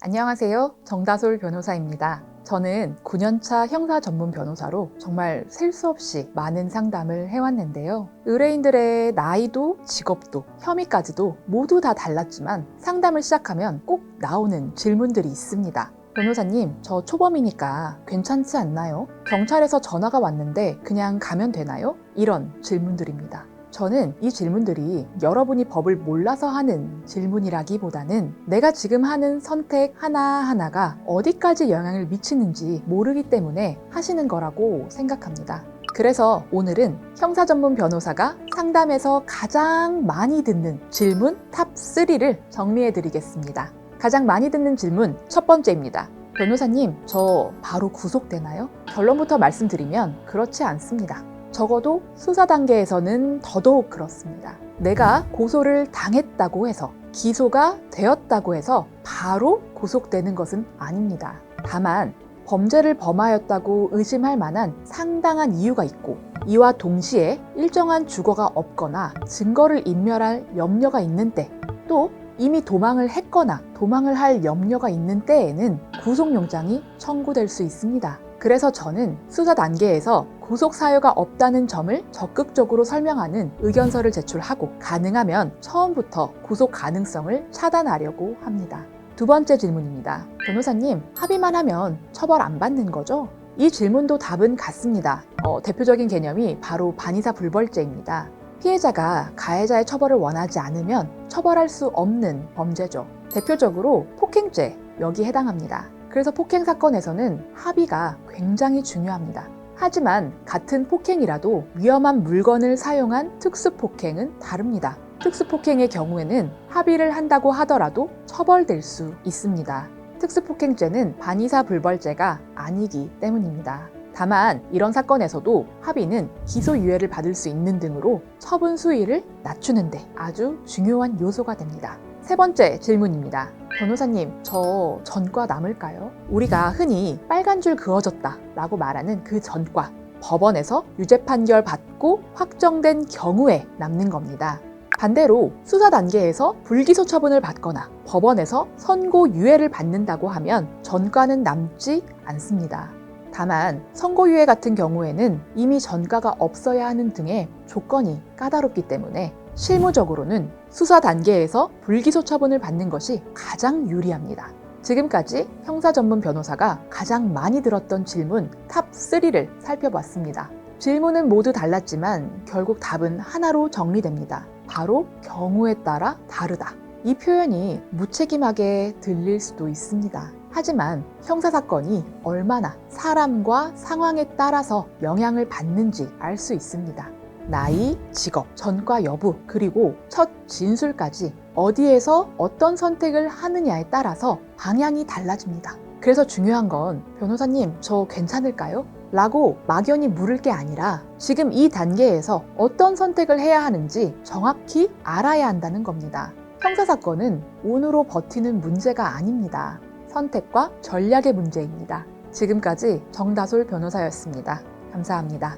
안녕하세요. 정다솔 변호사입니다. 저는 9년차 형사 전문 변호사로 정말 셀 수 없이 많은 상담을 해왔는데요. 의뢰인들의 나이도 직업도 혐의까지도 모두 다 달랐지만 상담을 시작하면 꼭 나오는 질문들이 있습니다. 변호사님, 저 초범이니까 괜찮지 않나요? 경찰에서 전화가 왔는데 그냥 가면 되나요? 이런 질문들입니다. 저는 이 질문들이 여러분이 법을 몰라서 하는 질문이라기보다는 내가 지금 하는 선택 하나하나가 어디까지 영향을 미치는지 모르기 때문에 하시는 거라고 생각합니다. 그래서 오늘은 형사 전문 변호사가 상담에서 가장 많이 듣는 질문 탑3를 정리해 드리겠습니다. 가장 많이 듣는 질문 첫 번째입니다. 변호사님, 저 바로 구속되나요? 결론부터 말씀드리면 그렇지 않습니다. 적어도 수사 단계에서는 더더욱 그렇습니다. 내가 고소를 당했다고 해서 기소가 되었다고 해서 바로 구속되는 것은 아닙니다. 다만 범죄를 범하였다고 의심할 만한 상당한 이유가 있고 이와 동시에 일정한 주거가 없거나 증거를 인멸할 염려가 있는 때, 또 이미 도망을 했거나 도망을 할 염려가 있는 때에는 구속영장이 청구될 수 있습니다. 그래서 저는 수사 단계에서 구속 사유가 없다는 점을 적극적으로 설명하는 의견서를 제출하고 가능하면 처음부터 구속 가능성을 차단하려고 합니다. 두 번째 질문입니다. 변호사님, 합의만 하면 처벌 안 받는 거죠? 이 질문도 답은 같습니다. 대표적인 개념이 바로 반의사 불벌죄입니다. 피해자가 가해자의 처벌을 원하지 않으면 처벌할 수 없는 범죄죠. 대표적으로 폭행죄, 여기 해당합니다. 그래서 폭행 사건에서는 합의가 굉장히 중요합니다. 하지만 같은 폭행이라도 위험한 물건을 사용한 특수폭행은 다릅니다. 특수폭행의 경우에는 합의를 한다고 하더라도 처벌될 수 있습니다. 특수폭행죄는 반의사 불벌죄가 아니기 때문입니다. 다만 이런 사건에서도 합의는 기소유예를 받을 수 있는 등으로 처분 수위를 낮추는 데 아주 중요한 요소가 됩니다. 세 번째 질문입니다. 변호사님, 저 전과 남을까요? 우리가 흔히 빨간 줄 그어졌다 라고 말하는 그 전과, 법원에서 유죄 판결 받고 확정된 경우에 남는 겁니다. 반대로 수사 단계에서 불기소 처분을 받거나 법원에서 선고유예를 받는다고 하면 전과는 남지 않습니다. 다만 선고유예 같은 경우에는 이미 전과가 없어야 하는 등의 조건이 까다롭기 때문에 실무적으로는 수사 단계에서 불기소 처분을 받는 것이 가장 유리합니다. 지금까지 형사 전문 변호사가 가장 많이 들었던 질문 탑3를 살펴봤습니다. 질문은 모두 달랐지만 결국 답은 하나로 정리됩니다. 바로 경우에 따라 다르다. 이 표현이 무책임하게 들릴 수도 있습니다. 하지만 형사사건이 얼마나 사람과 상황에 따라서 영향을 받는지 알 수 있습니다. 나이, 직업, 전과 여부, 그리고 첫 진술까지 어디에서 어떤 선택을 하느냐에 따라서 방향이 달라집니다. 그래서 중요한 건 변호사님, 저 괜찮을까요? 라고 막연히 물을 게 아니라 지금 이 단계에서 어떤 선택을 해야 하는지 정확히 알아야 한다는 겁니다. 형사사건은 운으로 버티는 문제가 아닙니다. 선택과 전략의 문제입니다. 지금까지 정다솔 변호사였습니다. 감사합니다.